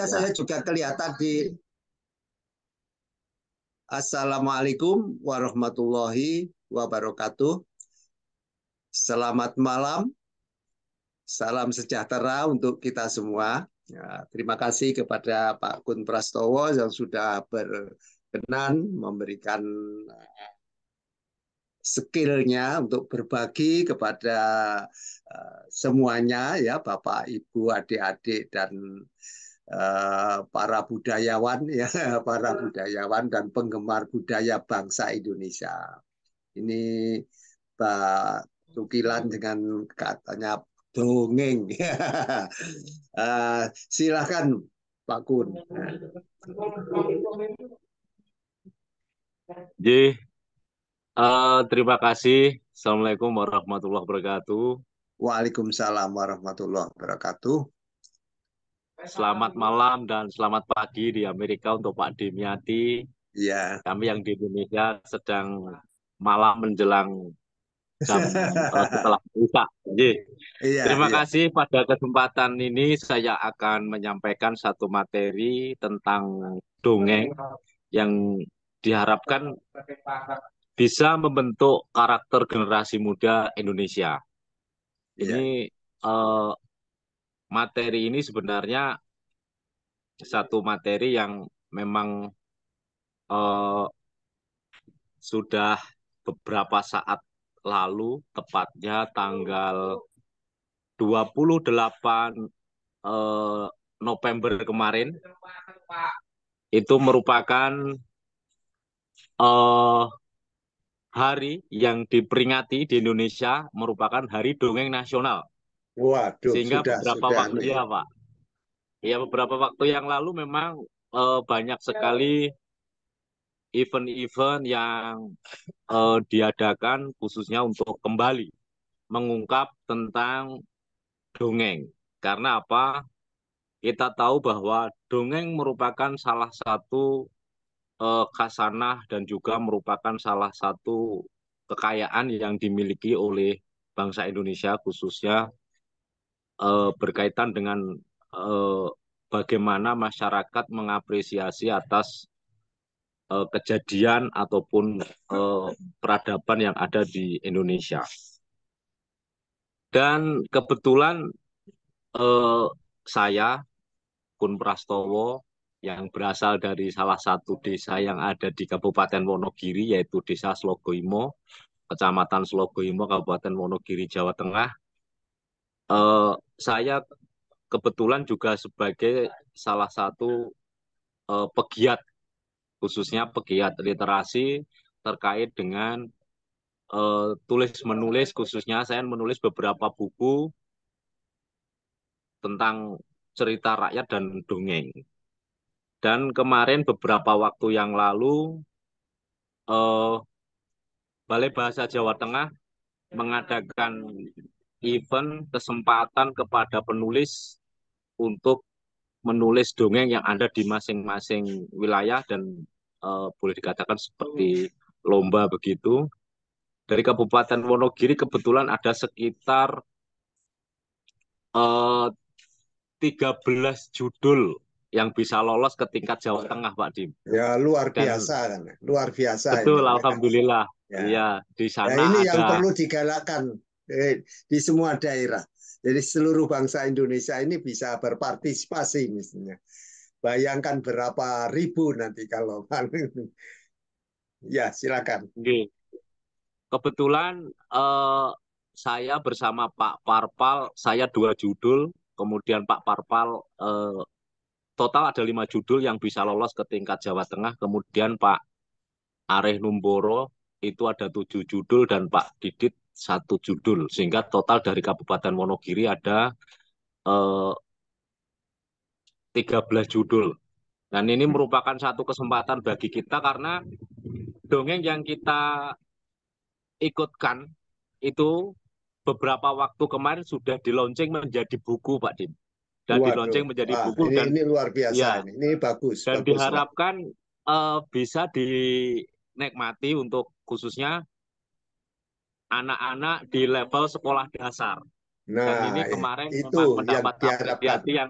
Ya, saya juga kelihatan di Assalamualaikum warahmatullahi wabarakatuh. Selamat malam, salam sejahtera untuk kita semua. Ya, terima kasih kepada Pak Kun Prastowo yang sudah berkenan memberikan skillnya untuk berbagi kepada semuanya, ya Bapak, Ibu, adik-adik, dan para budayawan, ya para budayawan dan penggemar budaya bangsa Indonesia. Ini Pak Tukilan dengan katanya dongeng. Silakan Pak Kun. Ji, terima kasih. Assalamualaikum warahmatullahi wabarakatuh. Waalaikumsalam warahmatullahi wabarakatuh. Selamat malam dan selamat pagi di Amerika untuk Pak Dimyati. Ya. Kami yang di Indonesia sedang malam menjelang jam setelah Isya. Ji, Iya, terima iya. kasih pada kesempatan ini saya akan menyampaikan satu materi tentang dongeng yang diharapkan bisa membentuk karakter generasi muda Indonesia. Iya. Ini materi ini sebenarnya satu materi yang memang eh, sudah beberapa saat lalu, tepatnya tanggal 28 November kemarin, itu merupakan eh, hari yang diperingati di Indonesia, merupakan Hari Dongeng Nasional. Waduh, Sehingga beberapa sudah waktu, nih. ya Pak, ya beberapa waktu yang lalu memang banyak sekali event-event yang diadakan khususnya untuk kembali mengungkap tentang dongeng. Karena apa? Kita tahu bahwa dongeng merupakan salah satu khasanah dan juga merupakan salah satu kekayaan yang dimiliki oleh bangsa Indonesia, khususnya berkaitan dengan eh, bagaimana masyarakat mengapresiasi atas kejadian ataupun peradaban yang ada di Indonesia. Dan kebetulan eh, saya, Kun Prastowo, yang berasal dari salah satu desa yang ada di Kabupaten Wonogiri, yaitu Desa Slogoimo, Kecamatan Slogoimo, Kabupaten Wonogiri, Jawa Tengah. Saya kebetulan juga sebagai salah satu pegiat, khususnya pegiat literasi terkait dengan tulis-menulis, khususnya saya menulis beberapa buku tentang cerita rakyat dan dongeng. Dan kemarin beberapa waktu yang lalu, eh, Balai Bahasa Jawa Tengah mengadakan event kesempatan kepada penulis untuk menulis dongeng yang ada di masing-masing wilayah dan boleh dikatakan seperti lomba begitu. Dari Kabupaten Wonogiri kebetulan ada sekitar eh, 13 judul yang bisa lolos ke tingkat Jawa Tengah, Pak Dim. Ya, luar Dan biasa kan. Luar biasa betul, ini. alhamdulillah. Ya. Iya, di Ya, sana ini yang ada. perlu digalakkan di semua daerah. Jadi seluruh bangsa Indonesia ini bisa berpartisipasi misalnya. Bayangkan berapa ribu nanti kalau ya, silakan. Oke. Kebetulan saya bersama Pak Parpal, saya 2 judul, kemudian Pak Parpal total ada 5 judul yang bisa lolos ke tingkat Jawa Tengah, kemudian Pak Areh Numboro itu ada 7 judul dan Pak Didit 1 judul, sehingga total dari Kabupaten Wonogiri ada eh, 13 judul. Dan ini merupakan satu kesempatan bagi kita karena dongeng yang kita ikutkan itu beberapa waktu kemarin sudah dilaunching menjadi buku, Pak Dim. Dan Waduh, dilaunching menjadi wah, buku ini luar biasa ya ini. Ini bagus, dan bagus lah. diharapkan bisa dinikmati untuk khususnya anak-anak di level sekolah dasar. Dan Nah, ini kemarin itu memang yang mendapat diharapkan. apresiasi yang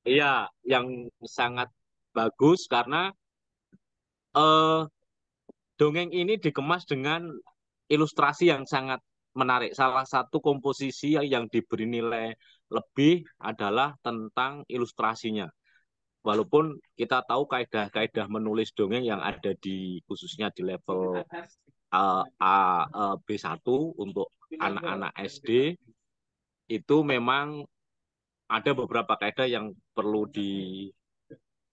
iya, yang sangat bagus karena eh, dongeng ini dikemas dengan ilustrasi yang sangat menarik. Salah satu komposisi yang diberi nilai lebih adalah tentang ilustrasinya. Walaupun kita tahu kaedah-kaedah menulis dongeng yang ada di khususnya di level B1 untuk anak-anak SD itu memang ada beberapa kaedah yang perlu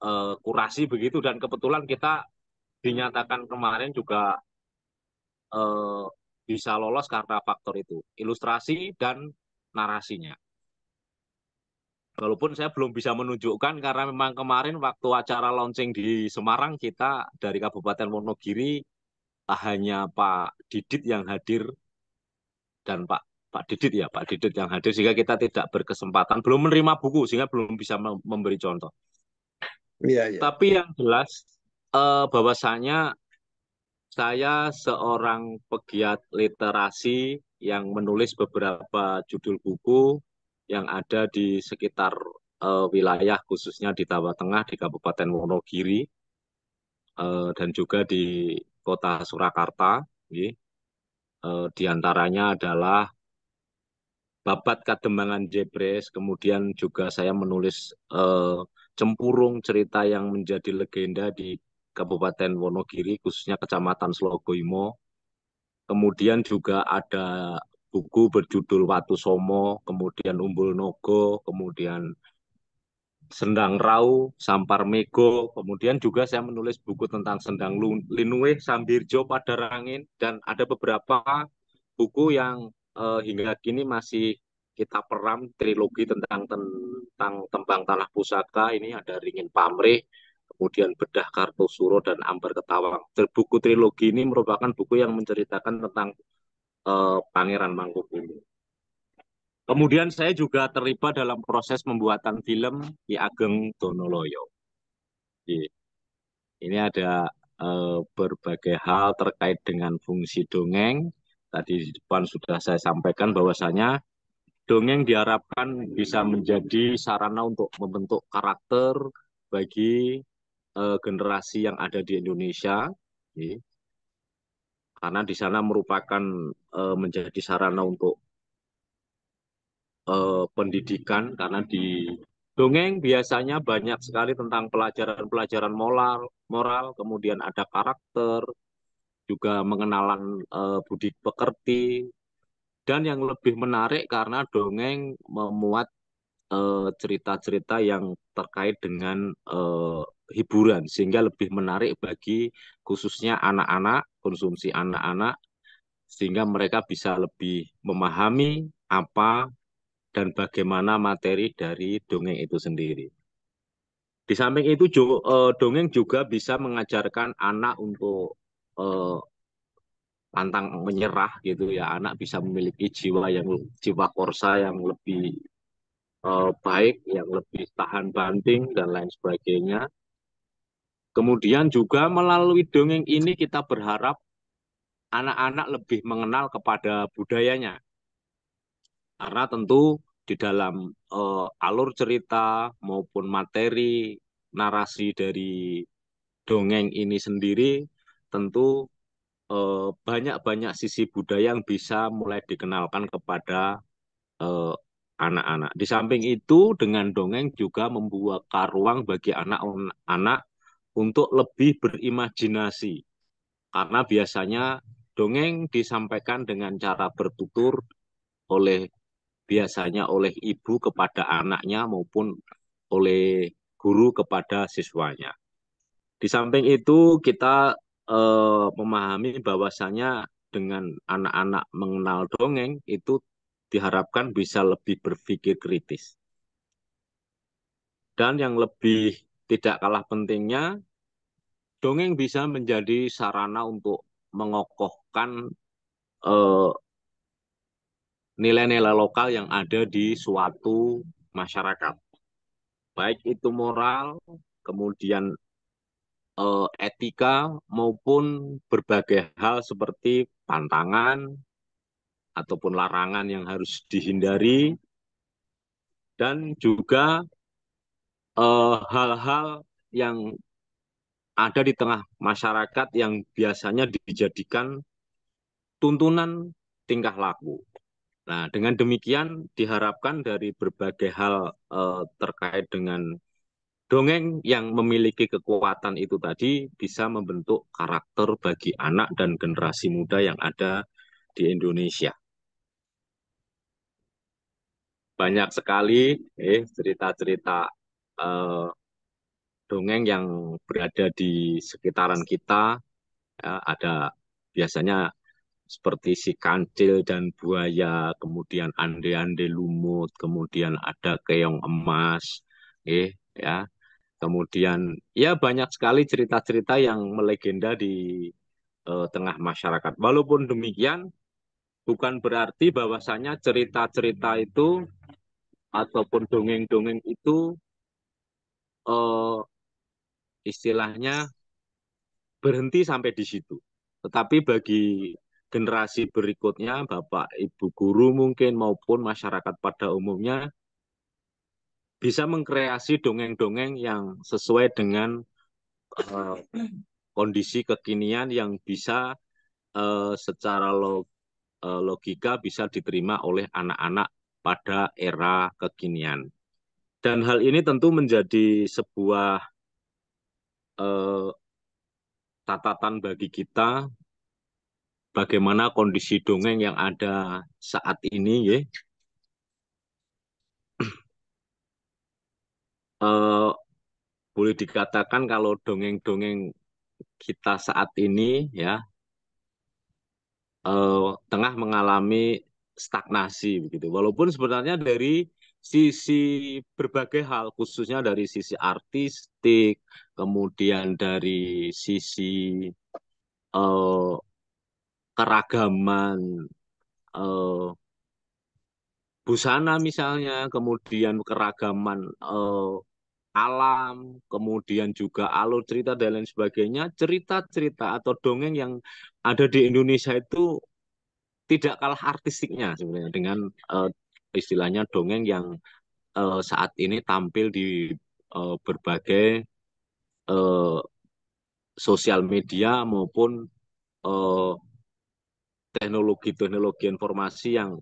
dikurasi begitu dan kebetulan kita dinyatakan kemarin juga eh, bisa lolos karena faktor itu, ilustrasi dan narasinya. Walaupun saya belum bisa menunjukkan karena memang kemarin waktu acara launching di Semarang kita dari Kabupaten Wonogiri hanya Pak Didit yang hadir dan Pak Didit ya Pak Didit yang hadir sehingga kita tidak berkesempatan belum menerima buku sehingga belum bisa memberi contoh. Iya, iya. Tapi yang jelas bahwasanya saya seorang pegiat literasi yang menulis beberapa judul buku yang ada di sekitar wilayah khususnya di Jawa Tengah di Kabupaten Wonogiri dan juga di Kota Surakarta. Di antaranya adalah Babat Kademangan Jebres, kemudian juga saya menulis Cempurung cerita yang menjadi legenda di Kabupaten Wonogiri, khususnya Kecamatan Slogoimo. Kemudian juga ada buku berjudul Watu Somo, kemudian Umbul Nogo, kemudian Sendang Rau, Sampar Mego, kemudian juga saya menulis buku tentang Sendang Linuwe, Sambirjo, Padarangin, dan ada beberapa buku yang hingga kini masih kita peram trilogi tentang Tembang Tanah Pusaka. Ini ada Ringin Pamrih, kemudian Bedah Kartosuro dan Ambar Ketawang. Buku trilogi ini merupakan buku yang menceritakan tentang Pangeran Mangkubumi. Kemudian saya juga terlibat dalam proses pembuatan film Ki Ageng Donoloyo. Ini ada berbagai hal terkait dengan fungsi dongeng. Tadi di depan sudah saya sampaikan bahwasanya dongeng diharapkan bisa menjadi sarana untuk membentuk karakter bagi generasi yang ada di Indonesia. Karena di sana merupakan menjadi sarana untuk pendidikan karena di dongeng biasanya banyak sekali tentang pelajaran-pelajaran moral, kemudian ada karakter, juga mengenalan budi pekerti, dan yang lebih menarik karena dongeng memuat cerita-cerita yang terkait dengan hiburan, sehingga lebih menarik bagi khususnya anak-anak, konsumsi anak-anak, sehingga mereka bisa lebih memahami apa dan bagaimana materi dari dongeng itu sendiri. Di samping itu dongeng juga bisa mengajarkan anak untuk eh, pantang menyerah gitu ya. Anak bisa memiliki jiwa korsa yang lebih baik, yang lebih tahan banting dan lain sebagainya. Kemudian juga melalui dongeng ini kita berharap anak-anak lebih mengenal kepada budayanya. Karena tentu di dalam alur cerita maupun materi narasi dari dongeng ini sendiri tentu banyak-banyak sisi budaya yang bisa mulai dikenalkan kepada eh, anak-anak. Di samping itu dengan dongeng juga membuka ruang bagi anak-anak untuk lebih berimajinasi. Karena biasanya dongeng disampaikan dengan cara bertutur oleh biasanya oleh ibu kepada anaknya maupun oleh guru kepada siswanya. Di samping itu kita memahami bahwasanya dengan anak-anak mengenal dongeng itu diharapkan bisa lebih berpikir kritis. Dan yang lebih tidak kalah pentingnya, dongeng bisa menjadi sarana untuk mengokohkan eh, nilai-nilai lokal yang ada di suatu masyarakat. Baik itu moral, kemudian etika, maupun berbagai hal seperti pantangan ataupun larangan yang harus dihindari, dan juga hal-hal yang ada di tengah masyarakat yang biasanya dijadikan tuntunan tingkah laku. Nah, dengan demikian diharapkan dari berbagai hal terkait dengan dongeng yang memiliki kekuatan itu tadi bisa membentuk karakter bagi anak dan generasi muda yang ada di Indonesia. Banyak sekali cerita-cerita eh, dongeng yang berada di sekitaran kita. Ya, ada biasanya seperti si kancil dan buaya, kemudian ande-ande lumut, kemudian ada keong emas, ya, kemudian ya banyak sekali cerita-cerita yang melegenda di tengah masyarakat. Walaupun demikian, bukan berarti bahwasanya cerita-cerita itu ataupun dongeng-dongeng itu eh, istilahnya berhenti sampai di situ. Tetapi bagi generasi berikutnya, Bapak, Ibu guru mungkin maupun masyarakat pada umumnya bisa mengkreasi dongeng-dongeng yang sesuai dengan eh, kondisi kekinian yang bisa secara logika bisa diterima oleh anak-anak pada era kekinian. Dan hal ini tentu menjadi sebuah eh, catatan bagi kita bagaimana kondisi dongeng yang ada saat ini, ya. Eh, Boleh dikatakan kalau dongeng-dongeng kita saat ini ya tengah mengalami stagnasi begitu. Walaupun sebenarnya dari sisi berbagai hal, khususnya dari sisi artistik, kemudian dari sisi eh, keragaman eh, busana misalnya, kemudian keragaman alam, kemudian juga alur cerita dan lain sebagainya, cerita-cerita atau dongeng yang ada di Indonesia itu tidak kalah artistiknya sebenarnya dengan uh, istilahnya dongeng yang saat ini tampil di berbagai uh, sosial media maupun uh, teknologi-teknologi informasi yang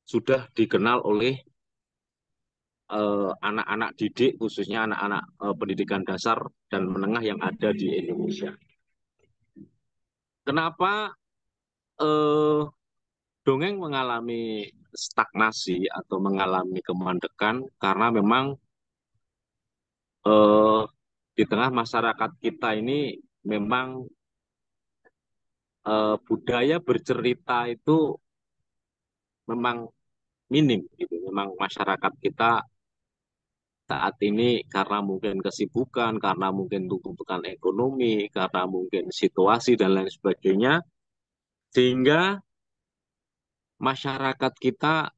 sudah dikenal oleh anak-anak didik, khususnya anak-anak pendidikan dasar dan menengah yang ada di Indonesia. Kenapa eh, dongeng mengalami stagnasi atau mengalami kemandekan? Karena memang eh, di tengah masyarakat kita ini memang budaya bercerita itu memang minim gitu. Memang masyarakat kita saat ini karena mungkin kesibukan, karena mungkin tuntutan ekonomi, karena mungkin situasi dan lain sebagainya, sehingga masyarakat kita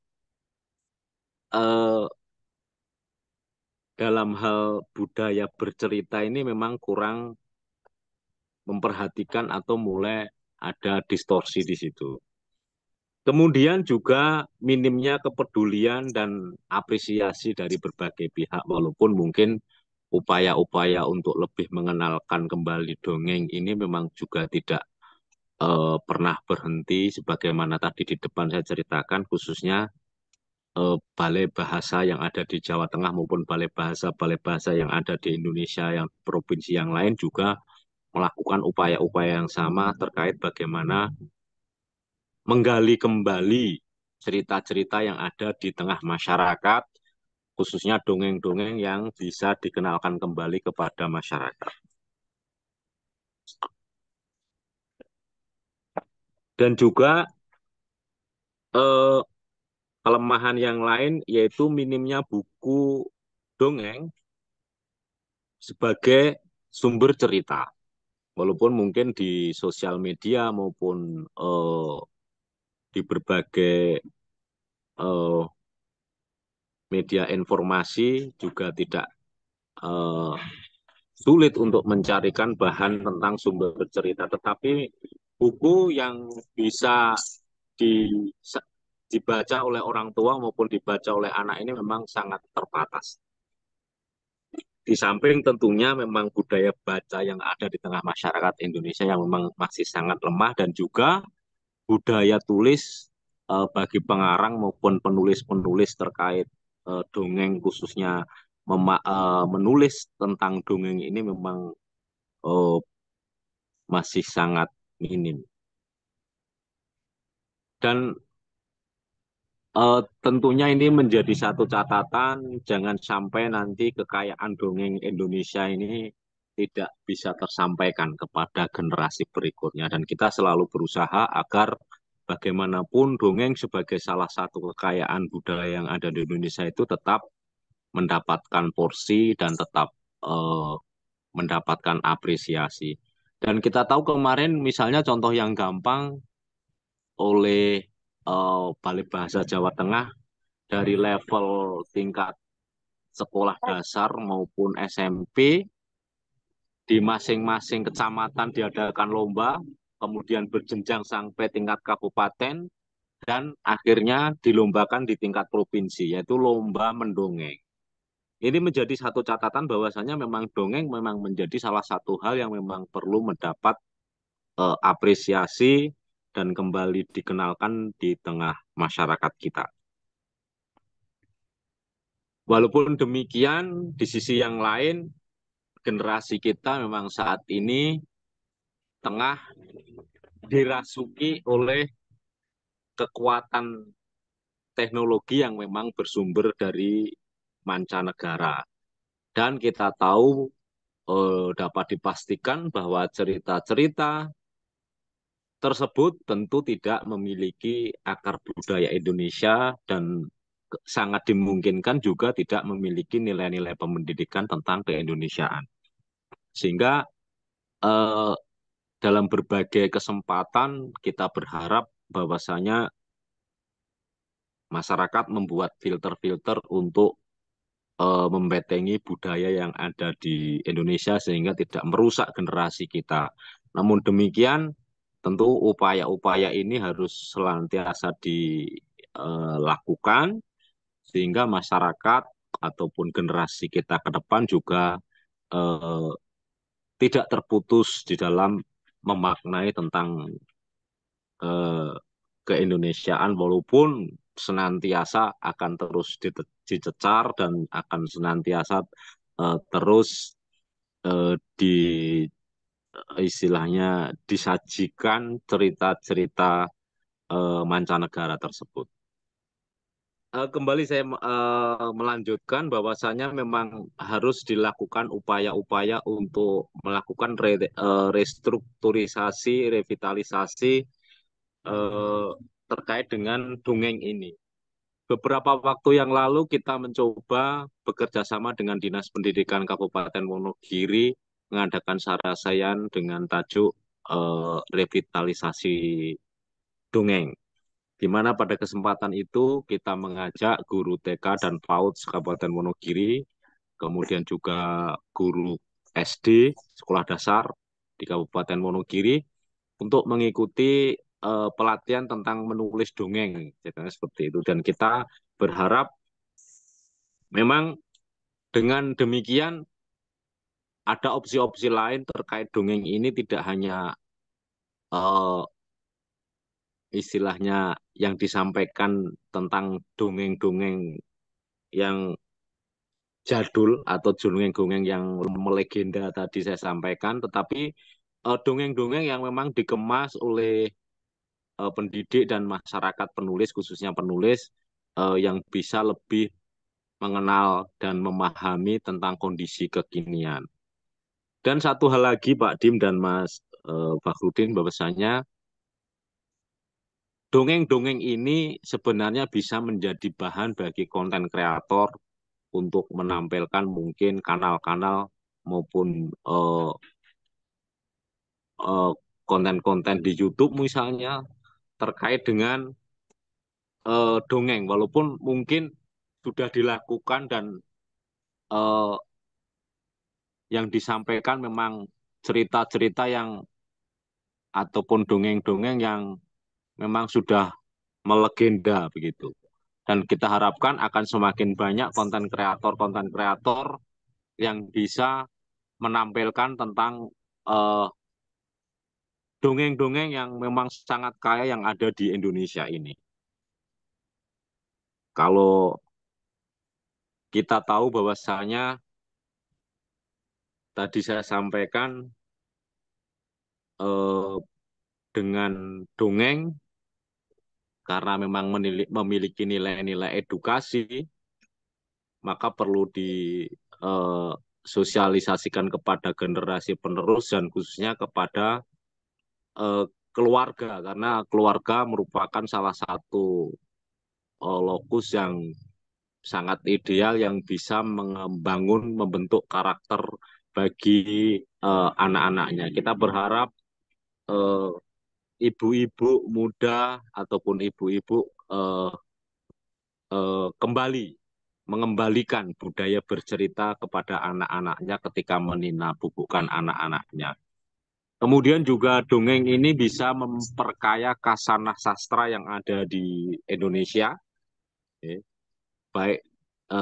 eh, dalam hal budaya bercerita ini memang kurang memperhatikan atau mulai ada distorsi di situ. Kemudian juga minimnya kepedulian dan apresiasi dari berbagai pihak, walaupun mungkin upaya-upaya untuk lebih mengenalkan kembali dongeng ini memang juga tidak pernah berhenti, sebagaimana tadi di depan saya ceritakan, khususnya balai bahasa yang ada di Jawa Tengah maupun balai bahasa yang ada di Indonesia, yang provinsi yang lain juga melakukan upaya-upaya yang sama terkait bagaimana menggali kembali cerita-cerita yang ada di tengah masyarakat, khususnya dongeng-dongeng yang bisa dikenalkan kembali kepada masyarakat. Dan juga eh, kelemahan yang lain yaitu minimnya buku dongeng sebagai sumber cerita. Walaupun mungkin di sosial media maupun di berbagai eh, media informasi juga tidak eh, sulit untuk mencarikan bahan tentang sumber cerita, tetapi buku yang bisa di, dibaca oleh orang tua maupun dibaca oleh anak ini memang sangat terbatas. Di samping tentunya memang budaya baca yang ada di tengah masyarakat Indonesia yang memang masih sangat lemah dan juga budaya tulis bagi pengarang maupun penulis-penulis terkait dongeng khususnya menulis tentang dongeng ini memang eh, masih sangat minim. Dan tentunya ini menjadi satu catatan, jangan sampai nanti kekayaan dongeng Indonesia ini tidak bisa tersampaikan kepada generasi berikutnya. Dan kita selalu berusaha agar bagaimanapun dongeng sebagai salah satu kekayaan budaya yang ada di Indonesia itu tetap mendapatkan porsi dan tetap eh, mendapatkan apresiasi. Dan kita tahu kemarin misalnya contoh yang gampang oleh Balai Bahasa Jawa Tengah dari level tingkat sekolah dasar maupun SMP di masing-masing kecamatan diadakan lomba, kemudian berjenjang sampai tingkat kabupaten, dan akhirnya dilombakan di tingkat provinsi, yaitu lomba mendongeng. Ini menjadi satu catatan bahwasanya memang dongeng memang menjadi salah satu hal yang memang perlu mendapat apresiasi dan kembali dikenalkan di tengah masyarakat kita. Walaupun demikian, di sisi yang lain, generasi kita memang saat ini tengah dirasuki oleh kekuatan teknologi yang memang bersumber dari mancanegara. Dan kita tahu dapat dipastikan bahwa cerita-cerita tersebut tentu tidak memiliki akar budaya Indonesia dan sangat dimungkinkan juga tidak memiliki nilai-nilai pendidikan tentang keindonesiaan. Sehingga eh, dalam berbagai kesempatan kita berharap bahwasanya masyarakat membuat filter-filter untuk membentengi budaya yang ada di Indonesia sehingga tidak merusak generasi kita. Namun demikian, tentu upaya-upaya ini harus senantiasa dilakukan sehingga masyarakat ataupun generasi kita ke depan juga eh, tidak terputus di dalam memaknai tentang eh, keindonesiaan walaupun senantiasa akan terus dicecar dan akan senantiasa terus di istilahnya disajikan cerita-cerita mancanegara tersebut. Kembali saya melanjutkan bahwasanya memang harus dilakukan upaya-upaya untuk melakukan restrukturisasi, revitalisasi eh, terkait dengan dongeng ini. Beberapa waktu yang lalu kita mencoba bekerja sama dengan Dinas Pendidikan Kabupaten Wonogiri mengadakan sarasayan dengan tajuk revitalisasi dongeng. Di mana pada kesempatan itu kita mengajak guru TK dan PAUD Kabupaten Wonogiri, kemudian juga guru SD sekolah dasar di Kabupaten Wonogiri untuk mengikuti pelatihan tentang menulis dongeng, ceritanya seperti itu. Dan kita berharap memang dengan demikian ada opsi-opsi lain terkait dongeng ini tidak hanya uh, istilahnya yang disampaikan tentang dongeng-dongeng yang jadul atau dongeng-dongeng yang melegenda tadi saya sampaikan, tetapi dongeng-dongeng yang memang dikemas oleh pendidik dan masyarakat penulis, khususnya penulis yang bisa lebih mengenal dan memahami tentang kondisi kekinian. Dan satu hal lagi Pak Dim dan Mas Fakhrudin bahwasanya dongeng-dongeng ini sebenarnya bisa menjadi bahan bagi konten kreator untuk menampilkan mungkin kanal-kanal maupun eh, konten-konten di YouTube misalnya terkait dengan dongeng, walaupun mungkin sudah dilakukan dan eh, yang disampaikan memang cerita-cerita yang ataupun dongeng-dongeng yang memang sudah melegenda begitu. Dan kita harapkan akan semakin banyak konten kreator yang bisa menampilkan tentang eh, dongeng-dongeng yang memang sangat kaya yang ada di Indonesia ini. Kalau kita tahu bahwasanya tadi saya sampaikan eh, dengan dongeng karena memang memiliki nilai-nilai edukasi, maka perlu disosialisasikan kepada generasi penerus dan khususnya kepada eh, keluarga, karena keluarga merupakan salah satu lokus yang sangat ideal yang bisa membangun, membentuk karakter bagi anak-anaknya. Kita berharap eh, ibu-ibu muda ataupun ibu-ibu eh, kembali mengembalikan budaya bercerita kepada anak-anaknya ketika meninabubukan anak-anaknya. Kemudian juga dongeng ini bisa memperkaya kasanah sastra yang ada di Indonesia, ya, baik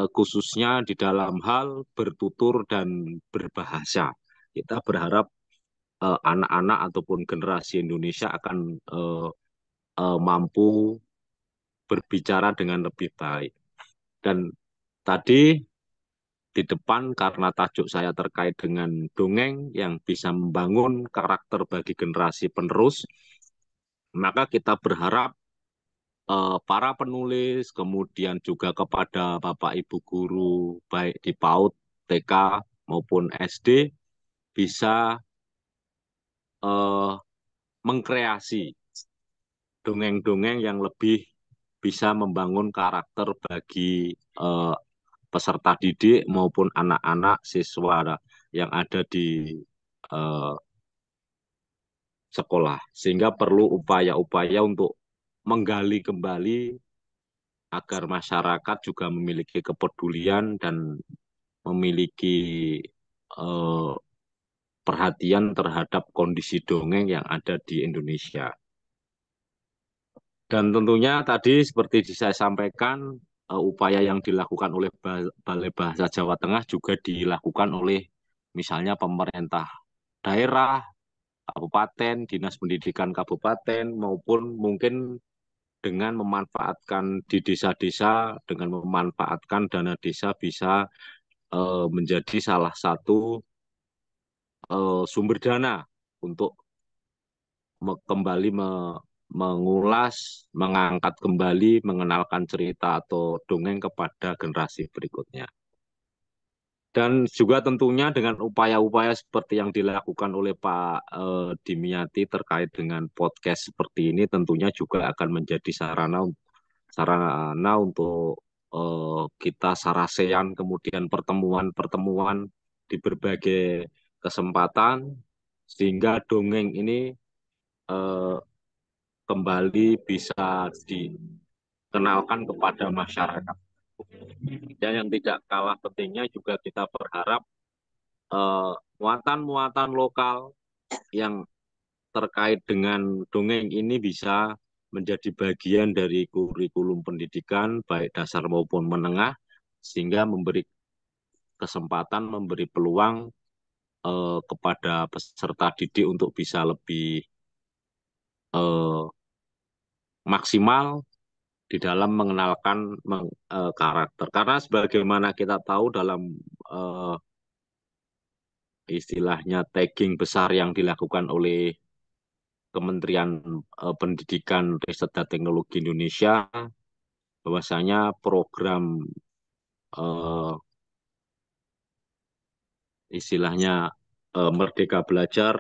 khususnya di dalam hal bertutur dan berbahasa. Kita berharap anak-anak ataupun generasi Indonesia akan mampu berbicara dengan lebih baik. Dan tadi di depan karena tajuk saya terkait dengan dongeng yang bisa membangun karakter bagi generasi penerus, maka kita berharap para penulis, kemudian juga kepada Bapak Ibu guru, baik di PAUD, TK, maupun SD, bisa eh, mengkreasi dongeng-dongeng yang lebih bisa membangun karakter bagi peserta didik maupun anak-anak siswa yang ada di eh, sekolah. Sehingga perlu upaya-upaya untuk menggali kembali agar masyarakat juga memiliki kepedulian dan memiliki eh, perhatian terhadap kondisi dongeng yang ada di Indonesia. Dan tentunya tadi seperti saya sampaikan, upaya yang dilakukan oleh Balai Bahasa Jawa Tengah juga dilakukan oleh misalnya pemerintah daerah, kabupaten, dinas pendidikan kabupaten, maupun mungkin dengan memanfaatkan di desa-desa, dengan memanfaatkan dana desa bisa menjadi salah satu sumber dana untuk kembali mengulas, mengangkat kembali, mengenalkan cerita atau dongeng kepada generasi berikutnya. Dan juga tentunya dengan upaya-upaya seperti yang dilakukan oleh Pak Dimyati terkait dengan podcast seperti ini tentunya juga akan menjadi sarana untuk kita sarasean, kemudian pertemuan-pertemuan di berbagai kesempatan sehingga dongeng ini eh, kembali bisa dikenalkan kepada masyarakat. Dan yang tidak kalah pentingnya juga kita berharap muatan-muatan lokal yang terkait dengan dongeng ini bisa menjadi bagian dari kurikulum pendidikan baik dasar maupun menengah sehingga memberi kesempatan, memberi peluang kepada peserta didik untuk bisa lebih eh, maksimal di dalam mengenalkan karakter. Karena sebagaimana kita tahu dalam eh, istilahnya tagging besar yang dilakukan oleh Kementerian Pendidikan, Riset dan Teknologi Indonesia, bahwasanya program eh, istilahnya Merdeka Belajar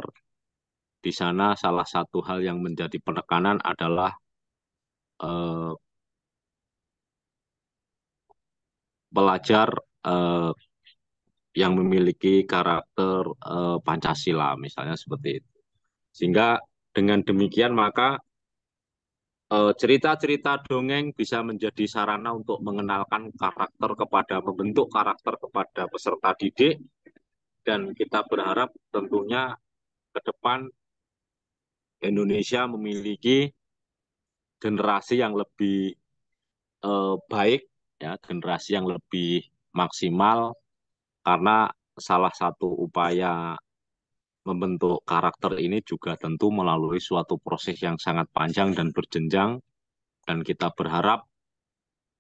di sana salah satu hal yang menjadi penekanan adalah eh, pelajar eh, yang memiliki karakter Pancasila misalnya seperti itu. Sehingga dengan demikian maka cerita-cerita dongeng bisa menjadi sarana untuk mengenalkan karakter kepada membentuk karakter kepada peserta didik dan kita berharap tentunya ke depan Indonesia memiliki generasi yang lebih baik ya, generasi yang lebih maksimal karena salah satu upaya membentuk karakter ini juga tentu melalui suatu proses yang sangat panjang dan berjenjang, dan kita berharap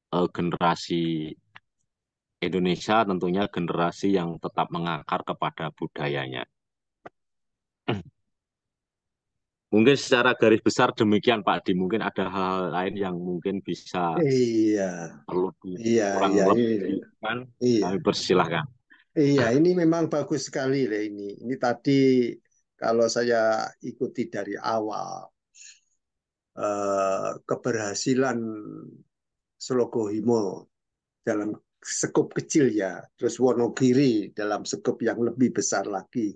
generasi Indonesia tentunya generasi yang tetap mengakar kepada budayanya. Mungkin secara garis besar demikian Pak Di. Mungkin ada hal-hal lain yang mungkin bisa Iya, perlu iya, dikurang iya, ini, lebih kan. iya, Kami persilahkan. iya, ini memang bagus sekali lah ini. Ini tadi kalau saya ikuti dari awal keberhasilan Slogohimo dalam skop kecil ya, terus Wonogiri dalam skop yang lebih besar lagi.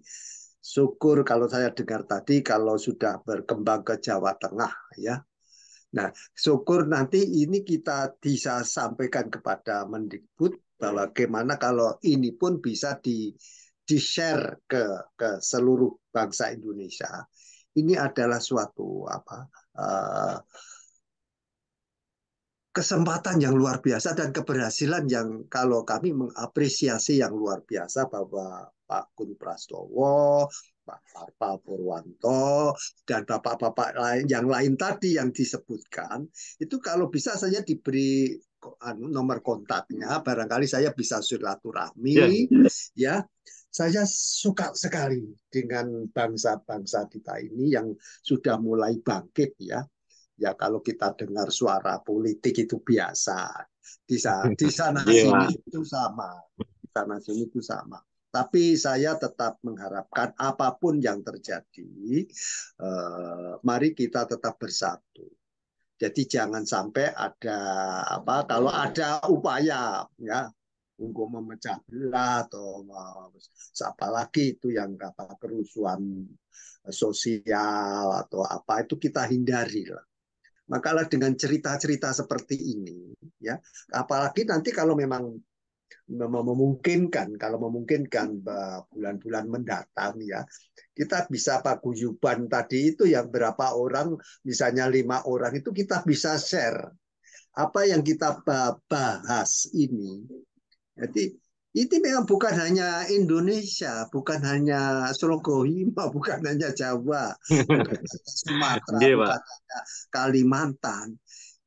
Syukur kalau saya dengar tadi kalau sudah berkembang ke Jawa Tengah ya. Nah, syukur nanti ini kita bisa sampaikan kepada Mendikbud bahwa bagaimana kalau ini pun bisa di-share ke seluruh bangsa Indonesia. Ini adalah suatu kesempatan yang luar biasa dan keberhasilan yang kalau kami mengapresiasi yang luar biasa bahwa Pak Gun Prastowo, Pak Harpa Purwanto, dan bapak-bapak lain yang lain tadi yang disebutkan, itu kalau bisa saya diberi nomor kontaknya, barangkali saya bisa silaturahmi, ya. Saya suka sekali dengan bangsa-bangsa kita ini yang sudah mulai bangkit ya. Ya kalau kita dengar suara politik itu biasa. Di sana Iya, sini itu sama. Di sana sini itu sama. Tapi saya tetap mengharapkan apapun yang terjadi, mari kita tetap bersatu. Jadi jangan sampai ada kalau ada upaya ya untuk memecah belah atau apalagi itu yang kata kerusuhan sosial atau apa itu kita hindari lah. Makalah dengan cerita-cerita seperti ini, ya, apalagi nanti kalau memang memungkinkan, bulan-bulan mendatang, ya, kita bisa paguyuban tadi itu yang berapa orang, misalnya 5 orang itu kita bisa share apa yang kita bahas ini. Jadi ini memang bukan hanya Indonesia, bukan hanya Slogohima, bukan hanya Jawa, bukan hanya Sumatera, iya Pak. bukan hanya Kalimantan.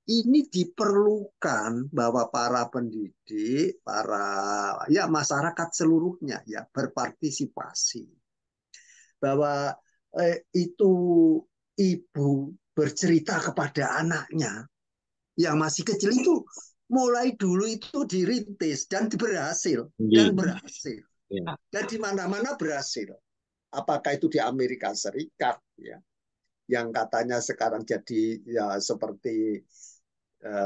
Ini diperlukan bahwa para pendidik, para ya masyarakat seluruhnya ya berpartisipasi. Bahwa itu ibu bercerita kepada anaknya yang masih kecil itu mulai dulu itu dirintis dan berhasil Iya, dan berhasil iya, dan di mana-mana berhasil. Apakah itu di Amerika Serikat ya, yang katanya sekarang jadi ya seperti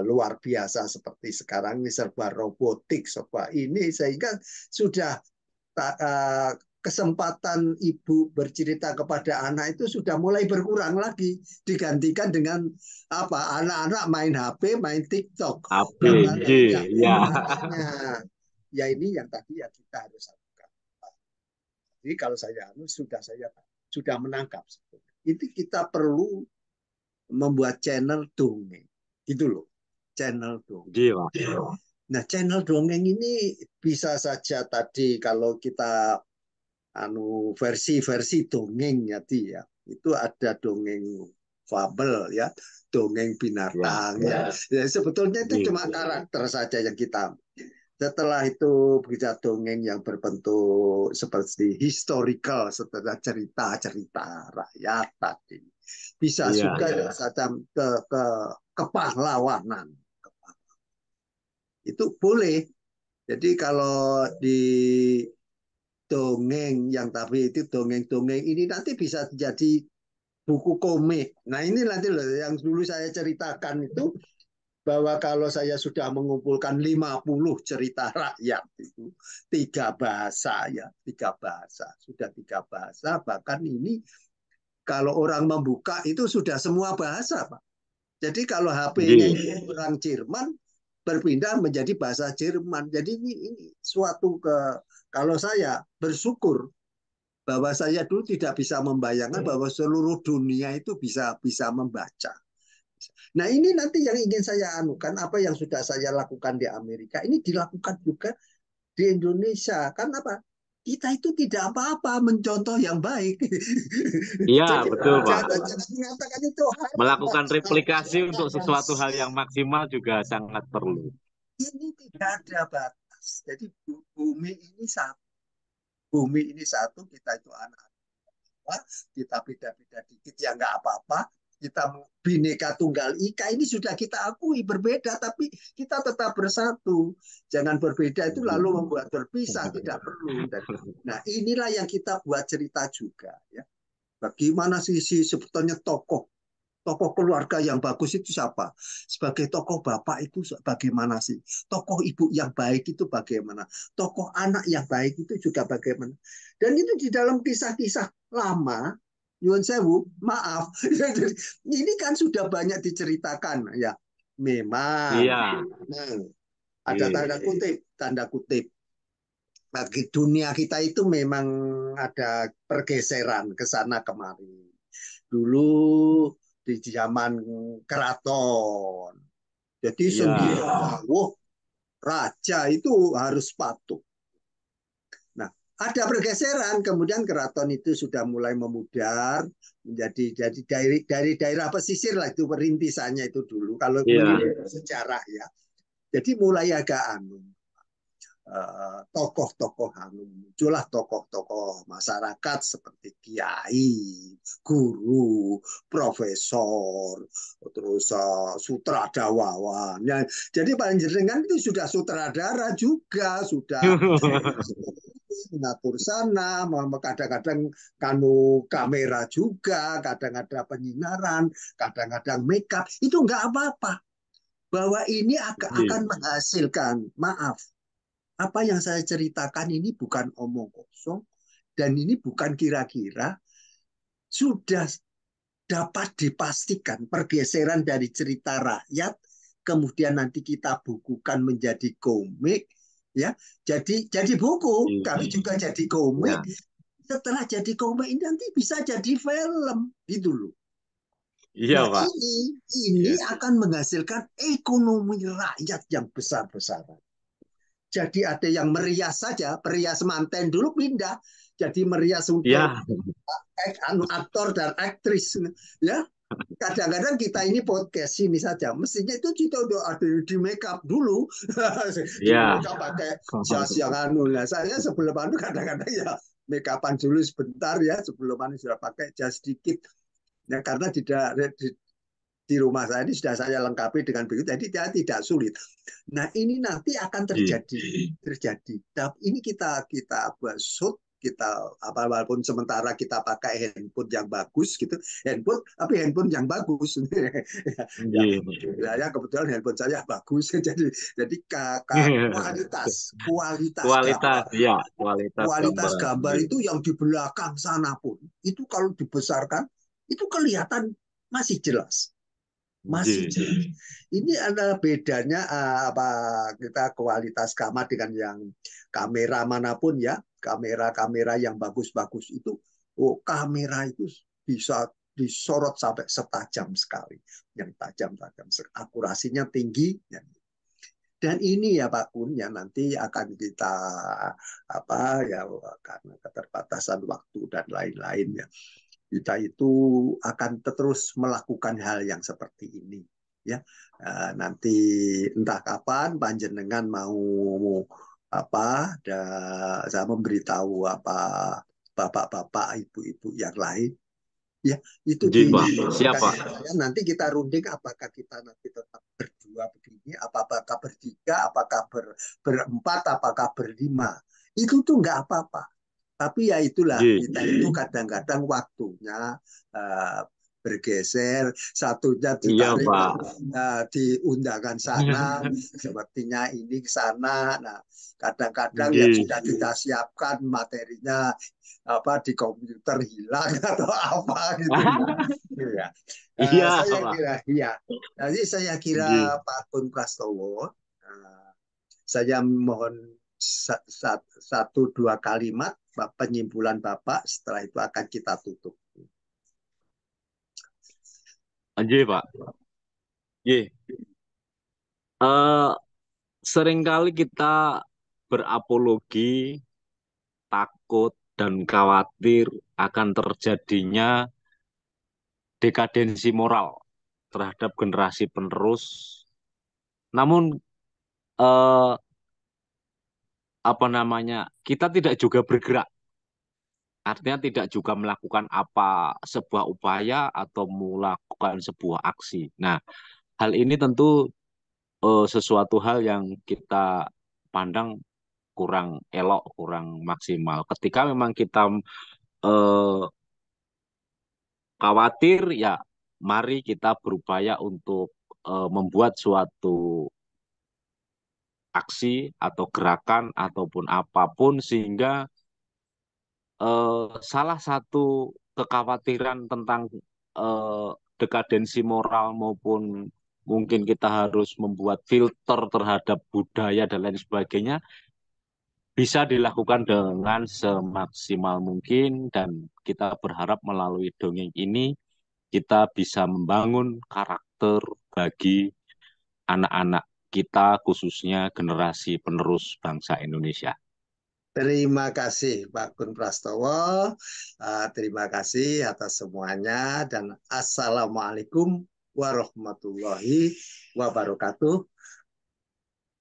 luar biasa seperti sekarang ini serba robotik, serba ini sehingga sudah kesempatan ibu bercerita kepada anak itu sudah mulai berkurang lagi digantikan dengan apa anak-anak main HP, main TikTok dan ABG, lainnya. ya. Makanya ya ini yang tadi ya kita harus lakukan. Jadi kalau saya sudah menangkap itu kita perlu membuat channel dongeng gitu loh, channel dongeng. Iya Pak. Nah, channel dongeng ini bisa saja tadi kalau kita versi-versi dongeng ya, ya. Itu ada dongeng fabel ya, dongeng Ya, binatang ya. Ya sebetulnya itu iya, cuma karakter saja yang kita. Setelah itu bisa dongeng yang berbentuk seperti historical, setelah cerita-cerita rakyat tadi. Bisa iya, juga ya, ke kepahlawanan. Itu boleh. Jadi kalau di dongeng yang tapi itu dongeng-dongeng ini nanti bisa jadi buku komik. Nah ini nanti loh yang dulu saya ceritakan itu bahwa kalau saya sudah mengumpulkan 50 cerita rakyat itu 3 bahasa ya, 3 bahasa. Sudah 3 bahasa, bahkan ini kalau orang membuka itu sudah semua bahasa, Pak. Jadi kalau HP-nya iya, ini orang Jerman berpindah menjadi bahasa Jerman. Jadi ini suatu kalau saya bersyukur bahwa saya dulu tidak bisa membayangkan bahwa seluruh dunia itu bisa membaca. Nah ini nanti yang ingin saya anukan apa yang sudah saya lakukan di Amerika ini dilakukan juga di Indonesia. Kan apa? kita itu tidak apa-apa mencontoh yang baik. Iya, Jadi betul, Pak. jangan mengatakan itu haram. Melakukan replikasi untuk sesuatu hal yang maksimal juga sangat perlu. Ini tidak ada batas. Jadi bumi ini satu. Bumi ini satu, kita itu anak. Kita beda-beda dikit ya nggak apa-apa. Kita bineka tunggal ika ini sudah kita akui berbeda, tapi kita tetap bersatu. Jangan berbeda itu lalu membuat berpisah, tidak perlu. Nah inilah yang kita buat cerita juga. Ya. Bagaimana sih sebetulnya tokoh keluarga yang bagus itu siapa? Sebagai tokoh bapak itu bagaimana sih? Tokoh ibu yang baik itu bagaimana? Tokoh anak yang baik itu juga bagaimana? Dan itu di dalam kisah-kisah lama, Nyuwun Sewu, maaf, ini kan sudah banyak diceritakan ya. Memang, Iya. ada Iya. tanda kutip. Bagi dunia kita itu memang ada pergeseran ke sana kemari. Dulu di zaman keraton. Jadi Iya. sendiri, wah, raja itu harus patuh. Nah, ada pergeseran, kemudian keraton itu sudah mulai memudar menjadi dari daerah pesisir lah itu perintisannya itu dulu kalau Iya. menurut sejarah ya. Jadi mulai agak tokoh-tokoh muncullah tokoh-tokoh masyarakat seperti kiai, guru, profesor, terus sutradawawan. Ya, jadi panjenengan itu sudah sutradara juga, sudah mengatur sana, kadang-kadang kanu kamera juga, kadang-kadang penyinaran, kadang-kadang makeup, itu nggak apa-apa. Bahwa ini akan Iya. menghasilkan, maaf, apa yang saya ceritakan ini bukan omong kosong dan ini bukan kira-kira, sudah dapat dipastikan pergeseran dari cerita rakyat kemudian nanti kita bukukan menjadi komik ya. Jadi buku, kami juga jadi komik. Iya. Setelah jadi komik ini nanti bisa jadi film gitu loh. Iya, Nah, Pak. ini Iya. akan menghasilkan ekonomi rakyat yang besar-besaran. Jadi ada yang merias saja, perias manten dulu pindah jadi merias untuk Iya. aktor dan aktris ya. Kadang-kadang kita ini podcast ini saja, mestinya itu kita udah ada di make up dulu, di Iya. make up pakai jas yang anu. Nah, saya sebelum anu kadang-kadang ya make upan dulu sebentar ya, sebelum anu sudah pakai jas sedikit. Ya, karena di rumah saya ini sudah saya lengkapi dengan begitu, jadi tidak sulit. Nah, ini nanti akan Iya. terjadi. Tapi ini kita buat shoot, kita apa walaupun sementara kita pakai handphone yang bagus gitu, handphone yang bagus. Ya, Iya. saya kebetulan handphone saya bagus, jadi kualitas Kualitas, gambar, ya, kualitas kualitas gambar. gambar Iya. itu yang di belakang sana pun itu kalau dibesarkan itu kelihatan masih jelas, masih Iya. jelas. Ini adalah bedanya apa kita kualitas kamera dengan yang kamera manapun ya, kamera-kamera yang bagus-bagus itu, oh kamera itu bisa disorot sampai setajam sekali, yang tajam-tajam, akurasinya tinggi. Dan ini ya Pak Kun ya nanti akan kita apa ya karena keterbatasan waktu dan lain-lain ya kita itu akan terus melakukan hal yang seperti ini ya. Nanti entah kapan panjenengan mau apa saya memberitahu apa bapak-bapak ibu-ibu yang lain ya itu Iya, Pak. Siap, kasih Pak. saya nanti kita runding apakah kita nanti tetap berdua begini apakah bertiga apakah berempat apakah berlima itu tuh nggak apa-apa tapi ya itulah Iya. kita itu kadang-kadang waktunya uh, bergeser, satunya Iya, ditarik Pak. di undangan sana, sepertinya ini ke sana. Nah, kadang-kadang yang Iya. sudah kita siapkan materinya apa di komputer hilang atau apa gitu ya. Iya, Saya Pak. kira ya. Jadi saya Iya. kira Pak Kun Prastowo, saya mohon satu dua kalimat penyimpulan Bapak, setelah itu akan kita tutup. Iya, Pak. Iya. Seringkali kita berapologi takut dan khawatir akan terjadinya dekadensi moral terhadap generasi penerus. Namun eh, apa namanya, kita tidak juga bergerak, artinya tidak juga melakukan apa sebuah upaya atau melakukan sebuah aksi. Nah, hal ini tentu sesuatu hal yang kita pandang kurang elok, kurang maksimal. Ketika memang kita eh, khawatir, ya mari kita berupaya untuk membuat suatu aksi atau gerakan ataupun apapun sehingga salah satu kekhawatiran tentang eh, dekadensi moral maupun mungkin kita harus membuat filter terhadap budaya dan lain sebagainya bisa dilakukan dengan semaksimal mungkin, dan kita berharap melalui dongeng ini kita bisa membangun karakter bagi anak-anak kita, khususnya generasi penerus bangsa Indonesia. Terima kasih Pak Gun Prastowo. Terima kasih atas semuanya dan Assalamualaikum warahmatullahi wabarakatuh.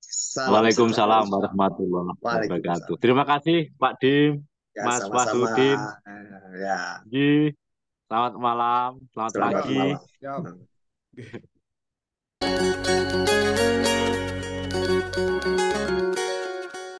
Salam sejahtera. Waalaikumsalam warahmatullahi wabarakatuh. Waalaikumsalam. Terima kasih Pak Dim, Ya, Mas sama-sama. Wahyudin. Ya, Ji, selamat malam, selamat selamat pagi. malam. Siap.